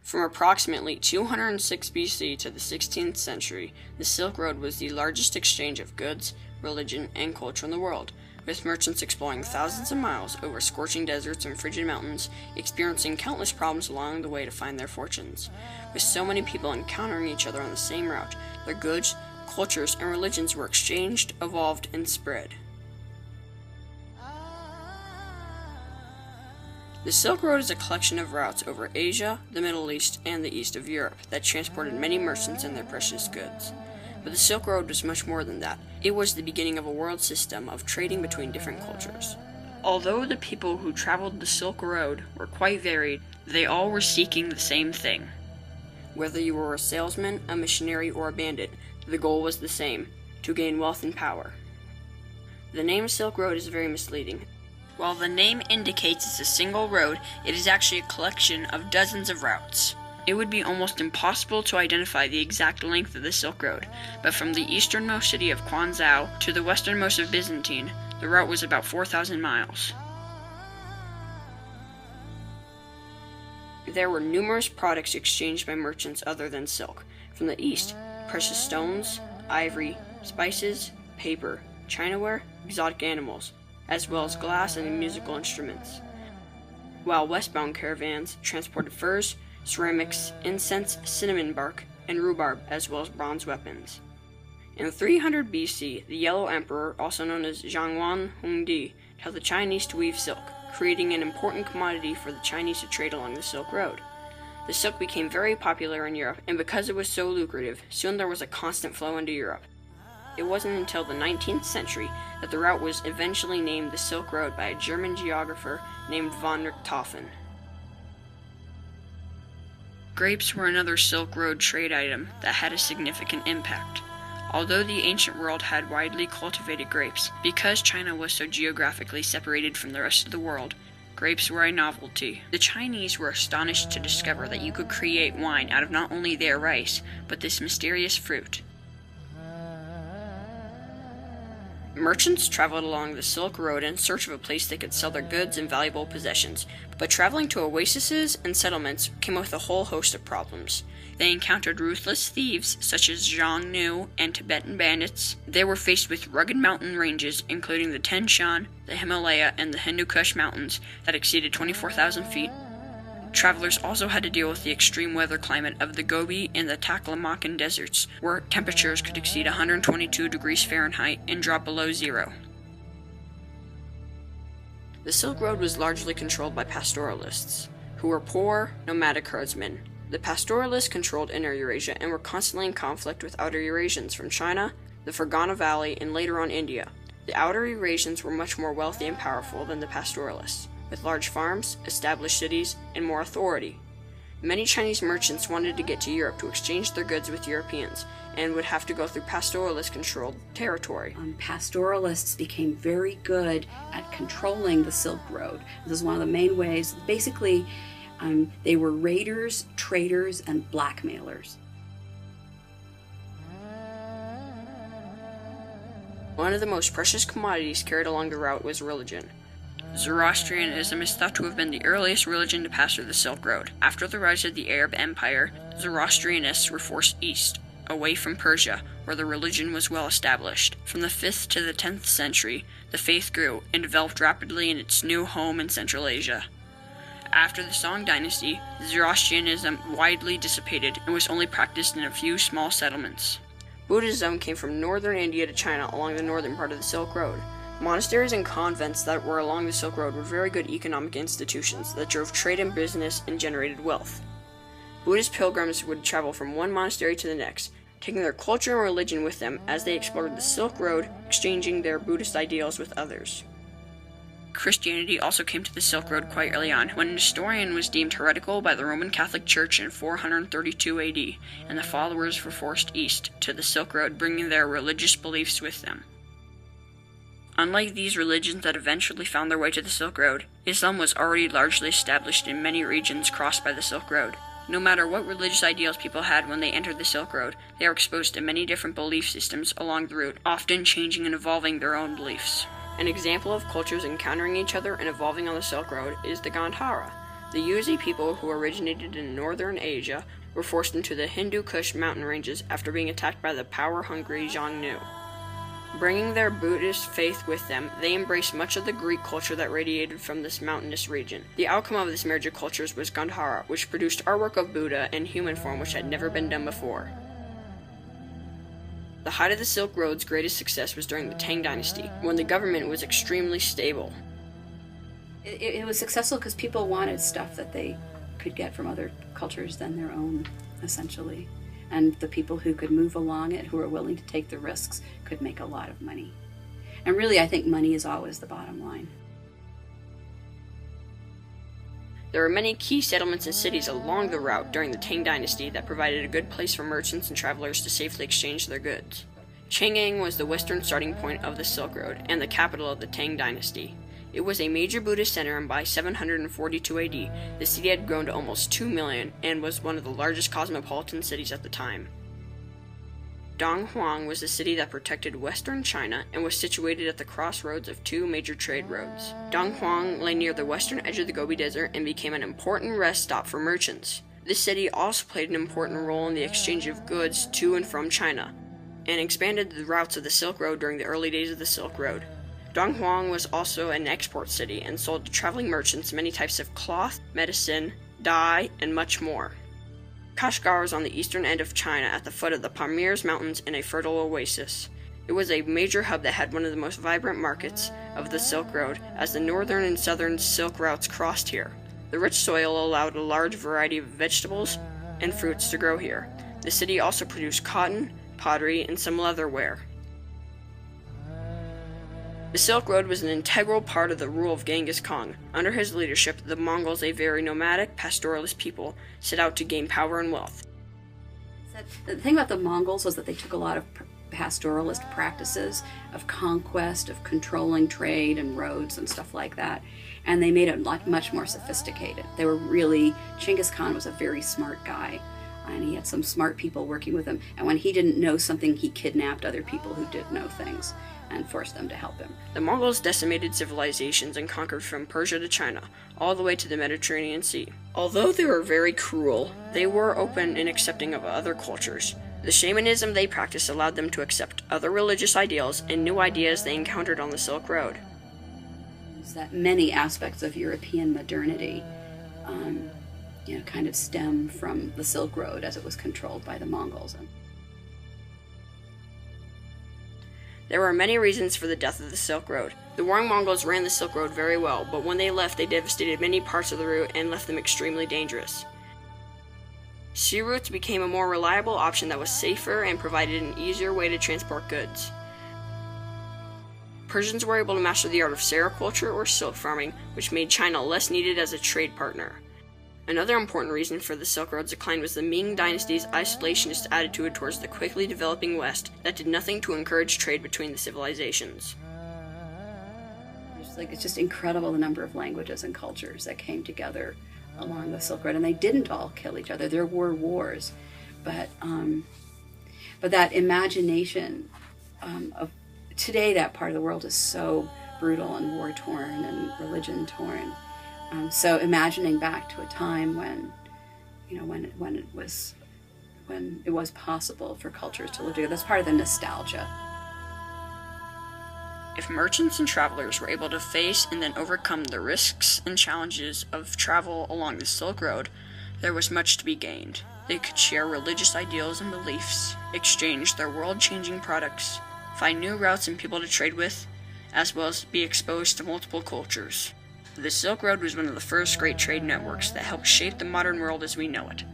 From approximately 206 BC to the 16th century, the Silk Road was the largest exchange of goods, religion, and culture in the world, with merchants exploring thousands of miles over scorching deserts and frigid mountains, experiencing countless problems along the way to find their fortunes. With so many people encountering each other on the same route, their goods, cultures, and religions were exchanged, evolved, and spread. The Silk Road is a collection of routes over Asia, the Middle East, and the east of Europe that transported many merchants and their precious goods. But the Silk Road was much more than that. It was the beginning of a world system of trading between different cultures. Although the people who traveled the Silk Road were quite varied, they all were seeking the same thing. Whether you were a salesman, a missionary, or a bandit, the goal was the same: to gain wealth and power. The name Silk Road is very misleading. While the name indicates it's a single road, it is actually a collection of dozens of routes. It would be almost impossible to identify the exact length of the Silk Road, but from the easternmost city of Quanzhou to the westernmost of Byzantine, the route was about 4,000 miles. There were numerous products exchanged by merchants other than silk. From the east, precious stones, ivory, spices, paper, chinaware, exotic animals, as well as glass and musical instruments, while westbound caravans transported furs, ceramics, incense, cinnamon bark, and rhubarb, as well as bronze weapons. In 300 BC, the Yellow Emperor, also known as Zhangguan Huangdi, taught the Chinese to weave silk, creating an important commodity for the Chinese to trade along the Silk Road. The silk became very popular in Europe, and because it was so lucrative, soon there was a constant flow into Europe. It wasn't until the 19th century that the route was eventually named the Silk Road by a German geographer named von Richthofen. Grapes were another Silk Road trade item that had a significant impact. Although the ancient world had widely cultivated grapes, because China was so geographically separated from the rest of the world, grapes were a novelty. The Chinese were astonished to discover that you could create wine out of not only their rice, but this mysterious fruit. Merchants traveled along the Silk Road in search of a place they could sell their goods and valuable possessions, but traveling to oases and settlements came with a whole host of problems. They encountered ruthless thieves such as Xiongnu and Tibetan bandits. They were faced with rugged mountain ranges including the Tian Shan, the Himalaya, and the Hindu Kush mountains that exceeded 24,000 feet. Travelers also had to deal with the extreme weather climate of the Gobi and the Taklamakan deserts, where temperatures could exceed 122 degrees Fahrenheit and drop below zero. The Silk Road was largely controlled by pastoralists, who were poor, nomadic herdsmen. The pastoralists controlled Inner Eurasia and were constantly in conflict with Outer Eurasians from China, the Fergana Valley, and later on India. The Outer Eurasians were much more wealthy and powerful than the pastoralists, with large farms, established cities, and more authority. Many Chinese merchants wanted to get to Europe to exchange their goods with Europeans, and would have to go through pastoralist-controlled territory. Pastoralists became very good at controlling the Silk Road. This is one of the main ways. Basically, they were raiders, traders, and blackmailers. One of the most precious commodities carried along the route was religion. Zoroastrianism is thought to have been the earliest religion to pass through the Silk Road. After the rise of the Arab Empire, Zoroastrianists were forced east, away from Persia, where the religion was well established. From the 5th to the 10th century, the faith grew and developed rapidly in its new home in Central Asia. After the Song dynasty, Zoroastrianism widely dissipated and was only practiced in a few small settlements. Buddhism came from northern India to China along the northern part of the Silk Road. Monasteries and convents that were along the Silk Road were very good economic institutions that drove trade and business and generated wealth. Buddhist pilgrims would travel from one monastery to the next, taking their culture and religion with them as they explored the Silk Road, exchanging their Buddhist ideals with others. Christianity also came to the Silk Road quite early on, when Nestorian was deemed heretical by the Roman Catholic Church in 432 AD, and the followers were forced east to the Silk Road, bringing their religious beliefs with them. Unlike these religions that eventually found their way to the Silk Road, Islam was already largely established in many regions crossed by the Silk Road. No matter what religious ideals people had when they entered the Silk Road, they are exposed to many different belief systems along the route, often changing and evolving their own beliefs. An example of cultures encountering each other and evolving on the Silk Road is the Gandhara. The Yuezhi people, who originated in northern Asia, were forced into the Hindu Kush mountain ranges after being attacked by the power-hungry Xiongnu. Bringing their Buddhist faith with them, they embraced much of the Greek culture that radiated from this mountainous region. The outcome of this merge of cultures was Gandhara, which produced artwork of Buddha in human form which had never been done before. The height of the Silk Road's greatest success was during the Tang Dynasty, when the government was extremely stable. It was successful because people wanted stuff that they could get from other cultures than their own, essentially. And the people who could move along it, who were willing to take the risks, could make a lot of money. And really, I think money is always the bottom line. There were many key settlements and cities along the route during the Tang Dynasty that provided a good place for merchants and travelers to safely exchange their goods. Chang'an was the western starting point of the Silk Road and the capital of the Tang Dynasty. It was a major Buddhist center, and by 742 AD, the city had grown to almost 2 million and was one of the largest cosmopolitan cities at the time. Donghuang was a city that protected western China and was situated at the crossroads of two major trade roads. Donghuang lay near the western edge of the Gobi Desert and became an important rest stop for merchants. This city also played an important role in the exchange of goods to and from China, and expanded the routes of the Silk Road during the early days of the Silk Road. Donghuang was also an export city and sold to traveling merchants many types of cloth, medicine, dye, and much more. Kashgar was on the eastern end of China at the foot of the Pamirs Mountains in a fertile oasis. It was a major hub that had one of the most vibrant markets of the Silk Road, as the northern and southern silk routes crossed here. The rich soil allowed a large variety of vegetables and fruits to grow here. The city also produced cotton, pottery, and some leatherware. The Silk Road was an integral part of the rule of Genghis Khan. Under his leadership, the Mongols, a very nomadic, pastoralist people, set out to gain power and wealth. The thing about the Mongols was that they took a lot of pastoralist practices of conquest, of controlling trade and roads and stuff like that, and they made it much more sophisticated. They were really, Genghis Khan was a very smart guy, and he had some smart people working with him, and when he didn't know something, he kidnapped other people who did know things and forced them to help him. The Mongols decimated civilizations and conquered from Persia to China, all the way to the Mediterranean Sea. Although they were very cruel, they were open and accepting of other cultures. The shamanism they practiced allowed them to accept other religious ideals and new ideas they encountered on the Silk Road. That many aspects of European modernity kind of stem from the Silk Road as it was controlled by the Mongols. There were many reasons for the death of the Silk Road. The warring Mongols ran the Silk Road very well, but when they left, they devastated many parts of the route and left them extremely dangerous. Sea routes became a more reliable option that was safer and provided an easier way to transport goods. Persians were able to master the art of sericulture or silk farming, which made China less needed as a trade partner. Another important reason for the Silk Road's decline was the Ming Dynasty's isolationist attitude towards the quickly developing West that did nothing to encourage trade between the civilizations. It's just incredible the number of languages and cultures that came together along the Silk Road, and they didn't all kill each other. There were wars, but that imagination of today, that part of the world is so brutal and war-torn and religion-torn. So imagining back to a time when it was possible for cultures to live together, that's part of the nostalgia. If merchants and travelers were able to face and then overcome the risks and challenges of travel along the Silk Road, there was much to be gained. They could share religious ideals and beliefs, exchange their world-changing products, find new routes and people to trade with, as well as be exposed to multiple cultures. The Silk Road was one of the first great trade networks that helped shape the modern world as we know it.